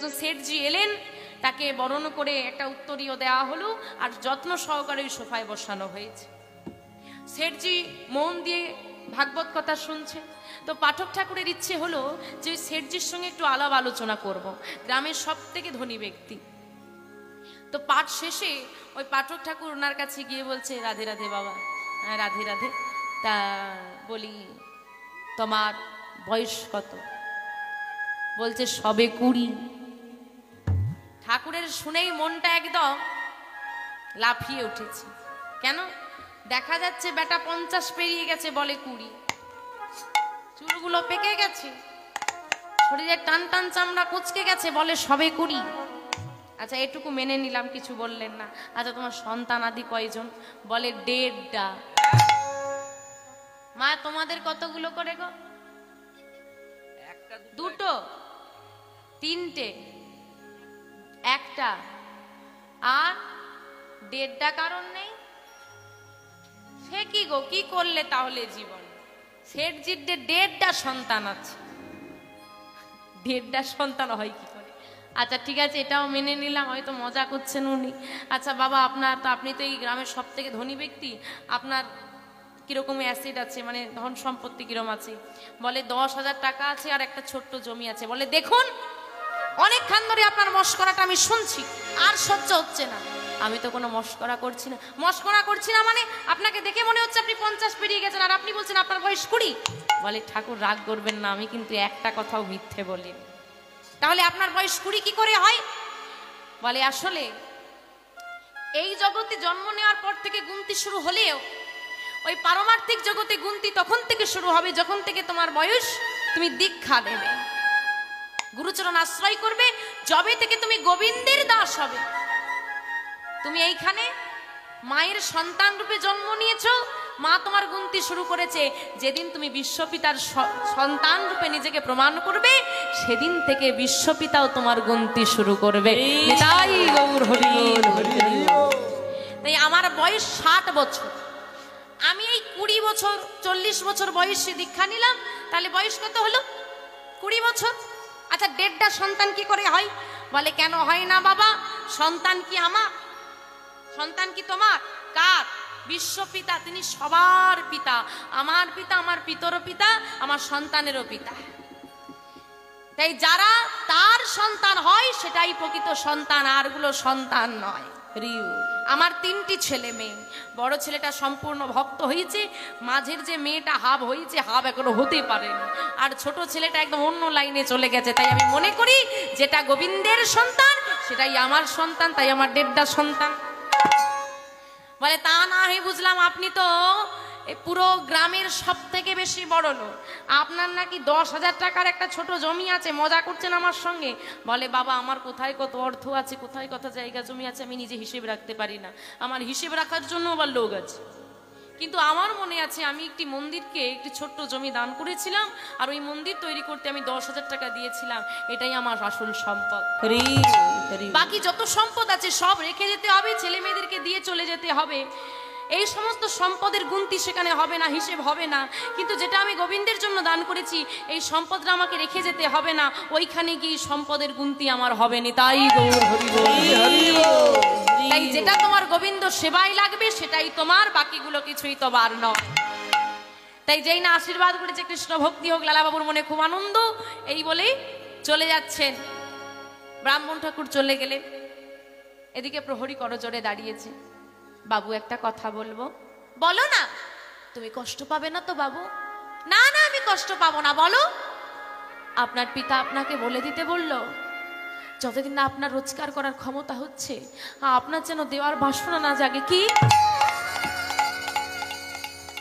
তো সেঠজি এলেন, তাকে বরণ করে একটা উত্তরীয় দেওয়া হলো আর যত্ন সহকারে ওই সোফায় বসানো হয়েছে। সেঠজি মন দিয়ে ভাগবত কথা শুনছে। তো পাঠক ঠাকুরের ইচ্ছে হলো যে ওই সেঠজির সঙ্গে একটু আলাপ আলোচনা করব, গ্রামের সব থেকে ধনী ব্যক্তি। তো পাঠ শেষে ওই পাঠক ঠাকুর ওনার কাছে গিয়ে বলছে, রাধে রাধে বাবা। হ্যাঁ রাধে রাধে। তা বলি তোমার বয়স কত? বলছে সবে 20। ঠাকুরের শুনেই মনটা একদম লাফিয়ে উঠেছে। কেন? দেখা যাচ্ছে বেটা 50 পেরিয়ে গেছে, বলে 20। চুলগুলো পেকে গেছে, শরীরে টান টান চামড়া কুচকে গেছে, বলে সবে 20। আচ্ছা এটুকু মেনে নিলাম, কিছু বললেন না। আচ্ছা তোমার সন্তান আদি কয়জন? বলে 1.5টা। মা তোমাদের কতগুলো করে গো? 2টো, 3টে, 1টা আর 1.5টা। কারণ নেই সে কি গো, কি করলে তাহলে জীবন? সেঠজির 1.5টা সন্তান আছে। 1.5টা সন্তান হয় কি করে? আচ্ছা ঠিক আছে, এটাও মেনে নিলাম, হয়তো মজা করছেন উনি। আচ্ছা বাবা আপনি তো এই গ্রামের সব থেকে ধনী ব্যক্তি, আপনার কিরকম অ্যাসেট আছে, মানে ধন সম্পত্তি কিরকম আছে? বলে 10,000 টাকা আছে আর একটা ছোট্ট জমি আছে। বলে দেখুন অনেকক্ষণ ধরে আপনার মস্করাটা আমি শুনছি, আর সহ্য হচ্ছে না। আমি তো কোনো মস্করা করছি না। মস্করা করছি না মানে আপনাকে দেখে মনে হচ্ছে আপনি 50 পেরিয়ে গেছেন, আর আপনি বলছেন আপনার বয়স 20। বলে ঠাকুর রাগ করবেন না, আমি কিন্তু একটা কথাও মিথ্যে বলি। তাহলে আপনার বয়স 20 কি করে হয়? বলে আসলে এই জগতে জন্ম নেওয়ার পর থেকে গুনতি শুরু হলেও ওই পারমার্থিক জগতে গুনতি তখন থেকে শুরু হবে যখন থেকে তোমার বয়স, তুমি দীক্ষা নেবে, গুরুচরণ আশ্রয় করবে, যবে থেকে তুমি গোবিন্দের দাস হবে। তুমি এইখানে মায়ের সন্তান রূপে জন্ম নিয়েছো, মা তোমার গুনতি শুরু করেছে। যেদিন তুমি বিশ্বপিতার সন্তান রূপে নিজেকে প্রমাণ করবে, সেদিন থেকে বিশ্বপিতাও তোমার গুনতি শুরু করবে। তাই গৌর হরি বল। তাই আমার বয়স 60 বছর। আমি এই 20 বছর 40 বছর বয়সে দীক্ষা নিলাম, তাহলে বয়স কত হলো? 20 বছর। আচ্ছা 1.5টা সন্তান কি করে হয়? বলে কেন হয় না বাবা? সন্তান কি আমার? সন্তান কি তোমার? কার? বিশ্বপিতা, তিনি সবার পিতা। আমার পিতা, আমার পিতরও পিতা, আমার সন্তানেরও পিতা। তাই যারা তার সন্তান হয় সেটাই প্রকৃত সন্তান, আরগুলো সন্তান নয়। আমার 3টি ছেলে মেয়ে। বড় ছেলেটা সম্পূর্ণ ভক্ত হয়েছে, মাঝের যে মেয়েটা হাব হয়েছে, হাব এখনো হতে পারেনি, আর ছোট ছেলেটা একদম অন্য লাইনে চলে গেছে। তাই আমি মনে করি যেটা গোবিন্দের সন্তান সেটাই আমার সন্তান, তাই আমার 1.5টা সন্তান। বলে তা না হয় বুঝলাম, আপনি তো পুরো গ্রামের সব থেকে বেশি বড় লোক, আপনার নাকি 10,000 টাকার একটা ছোট জমি আছে, মজা করছেন আমার সঙ্গে। বলে বাবা আমার কোথায় কত অর্থ আছে, কোথায় কত জায়গা জমি আছে, আমি নিজে হিসেব রাখতে পারি না। আমার হিসেব রাখার জন্য আবার লোক আছে। কিন্তু আমার মনে আছে আমি একটি মন্দিরকে একটি ছোট্ট জমি দান করেছিলাম, আর ওই মন্দির তৈরি করতে আমি 10,000 টাকা দিয়েছিলাম। এটাই আমার আসল সম্পদ। বাকি যত সম্পদ আছে সব রেখে যেতে হবে, ছেলে মেয়েদেরকে দিয়ে চলে যেতে হবে। এই সমস্ত সম্পদের গুনতি সেখানে হবে না, হিসেব হবে না। কিন্তু যেটা আমি গোবিন্দের জন্য দান করেছি, এই সম্পদটা আমাকে রেখে যেতে হবে না, ওইখানে গিয়ে সম্পদের গুনতি আমার হবে না। তাই গৌর হরি বল। তাই যেটা তোমার গোবিন্দ সেবায় লাগবে সেটাই তোমার, বাকিগুলো কিছুই তোমার নয়। তাই যেই না আশীর্বাদ করেছে কৃষ্ণ ভক্তি হোক, লালাবাবুর মনে খুব আনন্দ। এই বলেই চলে যাচ্ছেন। ব্রাহ্মণ ঠাকুর চলে গেলে এদিকে প্রহরী করজোড়ে দাঁড়িয়েছে। বাবু একটা কথা বলবো। বলো না। তুমি কষ্ট পাবে না তো বাবু? না না আমি কষ্ট পাবো না, বলো। আপনার পিতা আপনাকে বলে দিতে বললো যতদিন না আপনার রোজগার করার ক্ষমতা হচ্ছে আপনার যেন দেওয়ার বাসনা না জাগে। কি?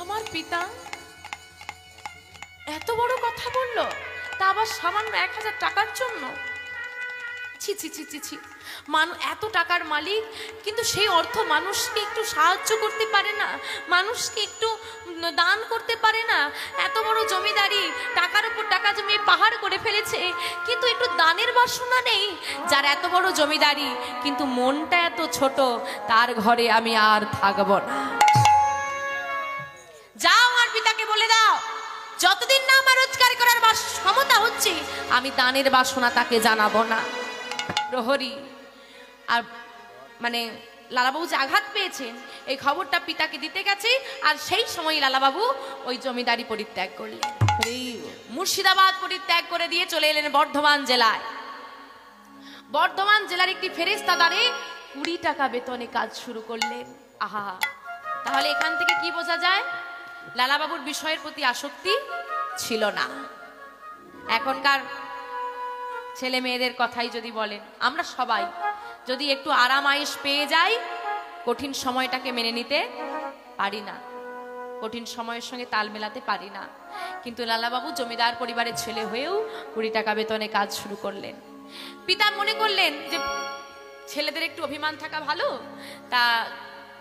আমার পিতা এত বড় কথা বললো, তা আবার সামান্য 1,000 টাকার জন্য? ছি ছি ছি ছি ছি। এত টাকার মালিক, কিন্তু সেই অর্থ মানুষকে একটু সাহায্য করতে পারে না, মানুষকে একটু দান করতে পারে না। এত বড় জমিদারি, টাকার উপর টাকা জমিয়ে পাহাড় করে ফেলেছে, কিন্তু একটু দানের বাসনা নেই। যার এত বড় জমিদারি কিন্তু মনটা এত ছোট, তার ঘরে আমি আর থাকব না। যাও আর পিতাকে বলে দাও যতদিন না আমার রোজগার করার ক্ষমতা হচ্ছে আমি দানের বাসনা তাকে জানাবো না। প্রহরী আর মানে লালাবাবু যে আঘাত পেয়েছেন এই খবরটা পিতাকে দিতে গেছে, আর সেই সময় লালাবাবু ওই জমিদারি পরিত্যাগ করলেন, মুর্শিদাবাদ পরিত্যাগ করে দিয়ে চলে এলেন বর্ধমান জেলায়। বর্ধমান জেলার একটি ফেরেশতাদারে 20 টাকা বেতনে কাজ শুরু করলেন। আহা, তাহলে এখান থেকে কি বোঝা যায়? লালাবাবুর বিষয়ের প্রতি আসক্তি ছিল না। এখনকার ছেলে মেয়েদের কথাই যদি বলেন, আমরা সবাই যদি একটু আরাম আয়েশ পেয়ে যাই, কঠিন সময়টাকে মেনে নিতে পারি না, কঠিন সময়ের সঙ্গে তাল মেলাতে পারি না। কিন্তু লালাবাবু জমিদার পরিবারের ছেলে হয়েও 20 টাকা বেতনে কাজ শুরু করলেন। পিতা মনে করলেন যে ছেলেদের একটু অভিমান থাকা ভালো, তা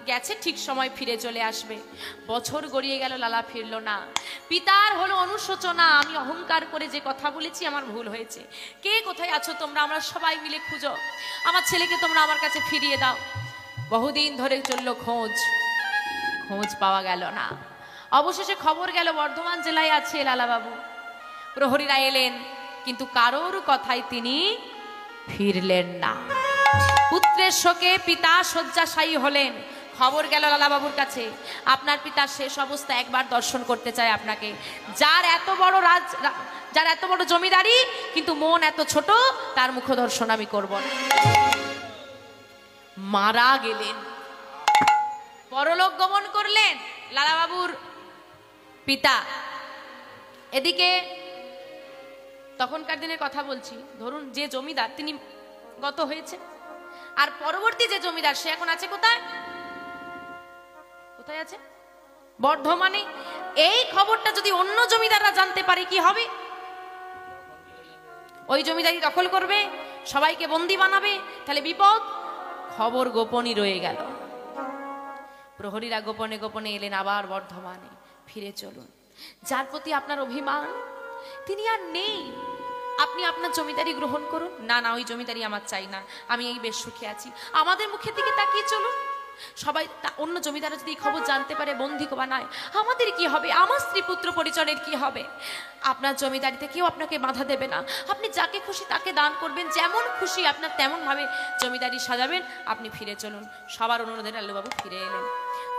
গেছে ঠিক সময় ফিরে চলে আসবে। বছর গড়িয়ে গেল, লালা ফিরল না। পিতার হলো অনুশোচনা, আমি অহংকার করে যে কথা বলেছি আমার ভুল হয়েছে। কে কোথায় আছো তোমরা? আমরা সবাই মিলে খুঁজো, আমার ছেলেকে তোমরা আমার কাছে ফিরিয়ে দাও। বহুদিন ধরে চললো খোঁজ, খোঁজ পাওয়া গেল না। অবশেষে খবর গেল বর্ধমান জেলায় আছে লালাবাবু। প্রহরীরা এলেন, কিন্তু কারোর কথায় তিনি ফিরলেন না। পুত্রের শোকে পিতা শয্যাশায়ী হলেন। খবর গেল লালাবাবুর কাছে, আপনার পিতার শেষ অবস্থা একবার দর্শন করতে চায় আপনাকে। যার এত বড় জমিদারি, কিন্তু মন এত ছোট, তার মুখ দর্শন আমি করব না। মারা গেলেন, পরলোক গমন করলেন লালাবাবুর পিতা। এদিকে তখনকার দিনের কথা বলছি, ধরুন যে জমিদার তিনি গত হয়েছে, আর পরবর্তী যে জমিদার সে এখন আছে কোথায়? কোথায় আছে? বর্ধমানে। এই খবরটা যদি অন্য জমিদাররা জানতে পারে কি হবে? ওই জমিদারি দখল করবে, সবাইকে বন্দী বানাবে, তাহলে বিপদ। খবর গোপনই রয়ে গেল। প্রহরীরা গোপনে গোপনে এলেন আবার বর্ধমানে। ফিরে চলুন, যার প্রতি আপনার অভিমান তিনি আর নেই, আপনি আপনার জমিদারি গ্রহণ করুন। না না, ওই জমিদারি আমার চাই না, আমি এই বেশ সুখে আছি। আমাদের মুখের দিকে তাকিয়ে চলুন। সবাই অন্য জমিদাররা যদি খবর জানতে পারে, বন্দী বানায়, আমাদের কি হবে? আমার স্ত্রী পুত্র পরিজনের কি হবে? আপনার জমিদারিতে কেউ আপনাকে বাধা দেবে না, আপনি যাকে খুশি তাকে দান করবেন, যেমন খুশি আপনার তেমন ভাবে জমিদারি সাজাবেন। আপনি ফিরে চলুন। সবার অনুরোধে লালুবাবু ফিরে এলেন,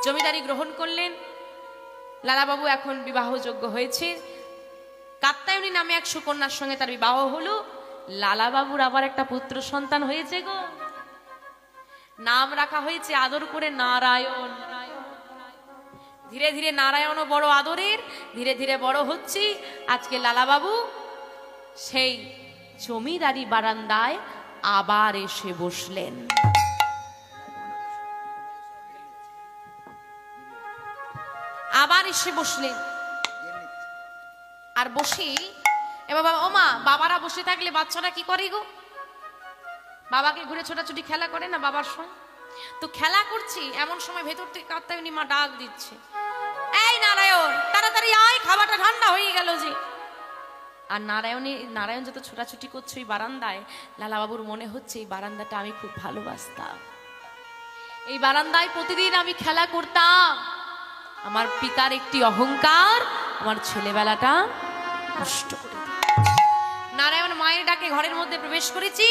জমিদারি গ্রহণ করলেন। লালাবাবু এখন বিবাহযোগ্য হয়েছে। কাত্যায়নী নামে এক সুকন্যার সঙ্গে তার বিবাহ হলো। লালাবাবুর আবার একটা পুত্র সন্তান হয়েছে গো। নাম রাখা হয়েছে আদর করে নারায়ণ। ধীরে ধীরে নারায়ণও বড় আদরের, ধীরে ধীরে বড় হচ্ছে। আজকে লালাবাবু সেই জমিদারি বারান্দায় আবার এসে বসলেন। আবার এসে বসলেন, আর বসে এবার বাবা, ও মা, বাবারা বসে থাকলে বাচ্চারা কি করে গো? বাবাকে ঘুরে ছোটাছুটি খেলা করে না বাবার সঙ্গে? তো খেলা করছি, এমন সময় ভেতর থেকে কাত্যায়নী মা ডাক দিচ্ছে, এই নারায়ণ, তাড়াতাড়ি আয়, খাবারটা ঠান্ডা হয়ে গেল যে। আর নারায়ণ যত ছোটাছুটি করছে ওই বারান্দায়, লালাবাবুর মনে হচ্ছে এই বারান্দাটা আমি খুব ভালোবাসতাম, এই বারান্দায় প্রতিদিন আমি খেলা করতাম। আমার পিতার একটি অহংকার আমার ছেলেবেলাটা নষ্ট করে দিল। নারায়ণ মায়ের ডাকে ঘরের মধ্যে প্রবেশ করেছি,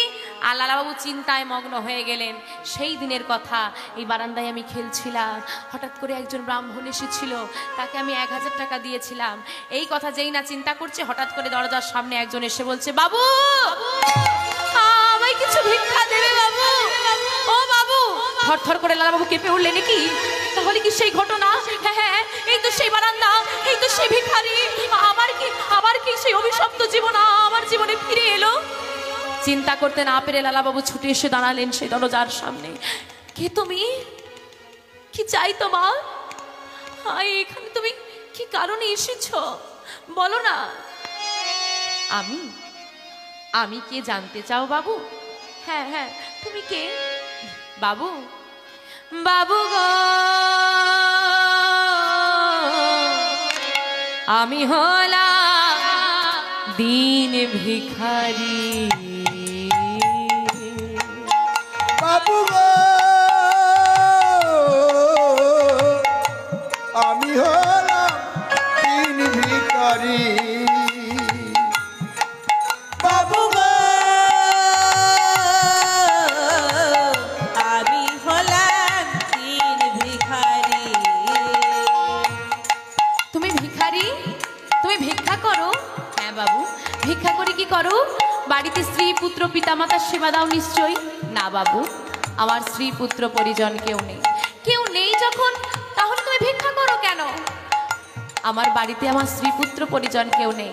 আর লালাবাবু চিন্তায় মগ্ন হয়ে গেলেন। সেই দিনের কথা, এই বারান্দায় আমি খেলছিলাম, হঠাৎ করে একজন ব্রাহ্মণ এসেছিল, তাকে আমি 1000 টাকা দিয়েছিলাম। এই কথা যেই না চিন্তা করছে, হঠাৎ করে দরজার সামনে একজন এসে বলছে, বাবু, আমায় কিছু ভিক্ষা দেবে বাবু, ও বাবু। থরথর করে লালাবাবু কেঁপে উঠলেন, কি? তাহলে কি সেই ঘটনা? হ্যাঁ হ্যাঁ, এই তো সেই বারান্দা, এই তো সেই ভিখারি। আবার কি সেই অভিশপ্ত জীবন আমার জীবনে ফিরে এলো? চিন্তা করতে না পেরে লালাবাবু ছুটে এসে দাঁড়ালেন সেই দরজার সামনে। কে তুমি? কি চাই তোমার? এখানে তুমি কি কারণে এসেছো বলো না। আমি কে জানতে চাও বাবু? হ্যাঁ হ্যাঁ, তুমি কে? বাবু, বাবু গো, আমি হলাম দিন ভিখারি। বাবু গো, আমি হলাম দিন ভিখারি। বাবু গো, পিতামাতার সেবা দাও নিশ্চয়ই? না বাবু, আমার স্ত্রী পুত্র পরিজন কেউ নেই। কেউ নেই যখন তাহলে তুমি ভিক্ষা করো কেন? আমার বাড়িতে আমার স্ত্রী পুত্র পরিজন কেউ নেই,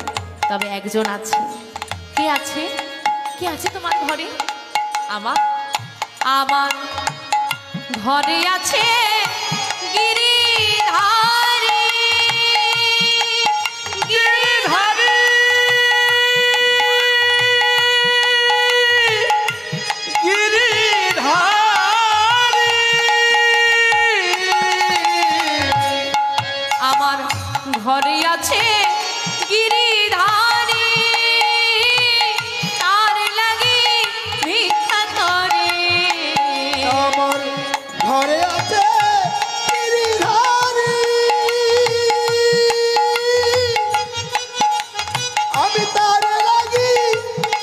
তবে একজন আছে। কে আছে? কে আছে তোমার ঘরে? আমার আমার ঘরে আছে গিরিধারী। গিরিধারী গিরিধারী আমার ঘরে আছে গিরিধারী, তার লাগি ভিক্ষা করে। আমার ঘরে আছে গিরিধারী, আমি তার লাগি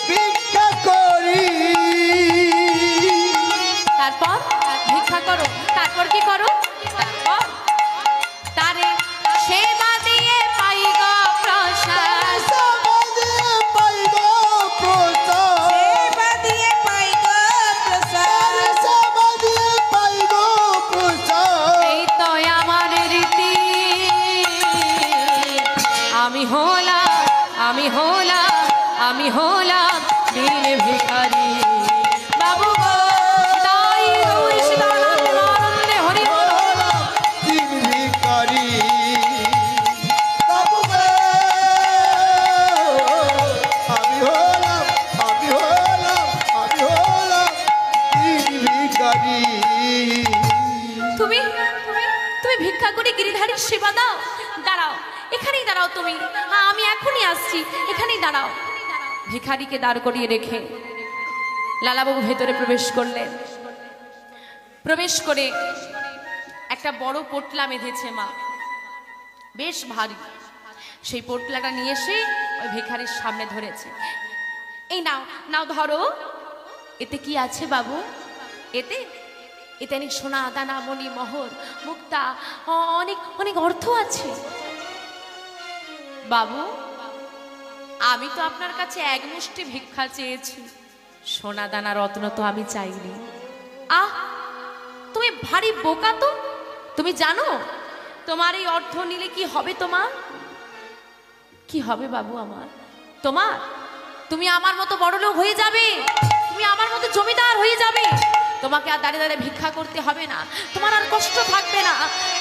ভিক্ষা করি। তারপর ভিক্ষা করো, তারপর কি করো? তারপর তারে সেবা দিয়ে পাই গো প্রসাদ। সেবা দিয়ে পাই গো প্রসাদ, সেবা দিয়ে পাই গো প্রসাদ। সেবা দিয়ে পাই গো প্রসাদ। এই তো আমার রীতি। আমি হলাম আমি হলাম আমি হলাম দিন ভিখারি। বাবু গো, তাই দুই সীতারাম আনন্দে হরি বল। দিন ভিখারি। বাবু গো, আমি হলাম দিন ভিখারি। তুমি তুমি তুমি ভিক্ষা করে গিরিধারীর সেবা দাও? দাঁড়াও, এখানেই দাঁড়াও তুমি। হ্যাঁ, আমি এখনই আসছি, এখানেই দাঁড়াও। ভিখারিকে দাঁড় করিয়ে রেখে লালাবাবু ভেতরে প্রবেশ করলেন। প্রবেশ করে একটা বড় পোটলা বেঁধেছে মা, বেশ ভারী। সেই পোটলাটা নিয়ে এসে ওই ভিখারির সামনে ধরেছে। এই নাও নাও, ধরো। এতে কি আছে বাবু? এতে এতে অনেক সোনা দানা মণি মোহর মুক্তা অনেক অনেক অর্থ আছে। বাবু, আমি তো আপনার কাছে এক মুষ্টি ভিক্ষা চেয়েছি, সোনা দানা রত্ন তো আমি চাইনি। আহ, তুমি ভারী বোকা তো। তুমি জানো তোমার এই অর্থ নিলে কি হবে? তোমার কি হবে বাবু? আমার তোমার তুমি আমার মতো বড় লোক হয়ে যাবে, তুমি আমার মতো জমিদার হয়ে যাবে। তোমাকে আর দাঁড়িয়ে দাঁড়িয়ে ভিক্ষা করতে হবে না, তোমার আর কষ্ট থাকবে না,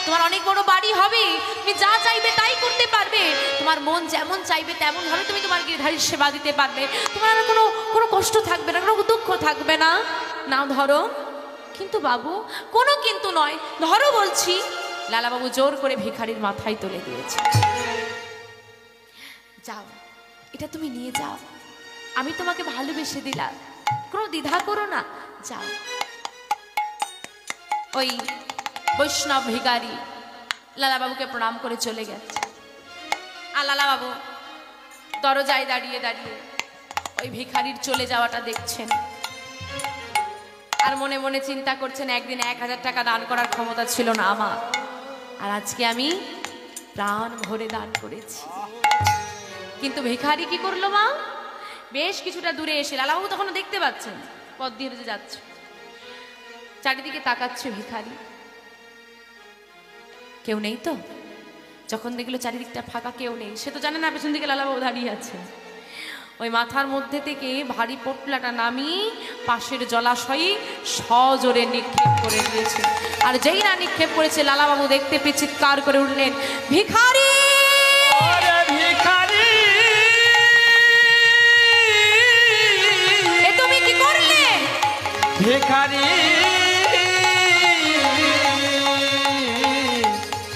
তোমার অনেক বড় বাড়ি হবে, তুমি যা চাইবে তাই করতে পারবে, তোমার মন যেমন চাইবে তেমন হবে, তুমি তোমার গিরিধারীর সেবা দিতে পারবে, তোমার আর কোনো কোনো কষ্ট থাকবে না, কোনো দুঃখ থাকবে না। নাও ধরো। কিন্তু বাবু, কোনো কিন্তু নয়, ধরো বলছি। লালাবাবু জোর করে ভিখারির মাথায় তুলে দিয়েছে। যাও, এটা তুমি নিয়ে যাও, আমি তোমাকে ভালোবেসে দিলাম, কোনো দ্বিধা করো না, যাও। ওই বৈষ্ণব ভিখারি লালাবাবুকে প্রণাম করে চলে গেছে। আর লালাবাবু দরজায় দাঁড়িয়ে দাঁড়িয়ে ওই ভিখারির চলে যাওয়াটা দেখছেন, আর মনে মনে চিন্তা করছেন, একদিন 1000 টাকা দান করার ক্ষমতা ছিল না আমার, আর আজকে আমি প্রাণ ভরে দান করেছি। কিন্তু ভিখারি কি করলো মা? বেশ কিছুটা দূরে এসে, লালাবাবু তখনও দেখতে পাচ্ছেন পথ দিয়ে যে যাচ্ছে, চারিদিকে তাকাচ্ছে ভিখারি, কেউ নেই তো। যখন দেখলো চারিদিকটা ফাঁকা, কেউ নেই, সে তো জানে না পেছন দিকে লালাবাবু দাঁড়িয়ে আছে। ওই মাথার মধ্যে থেকে ভারী পোটলাটা নামিয়ে পাশের জলাশয়ে সজোরে নিক্ষেপ করে দিয়েছে। আর যেই না নিক্ষেপ করেছে, লালাবাবু দেখতে পেয়ে চিৎকার করে উঠলেন, ভিখারি! ভিখারি, এ তুমি কি করলে? ভিখারি,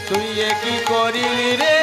তুই কি করিলি রে?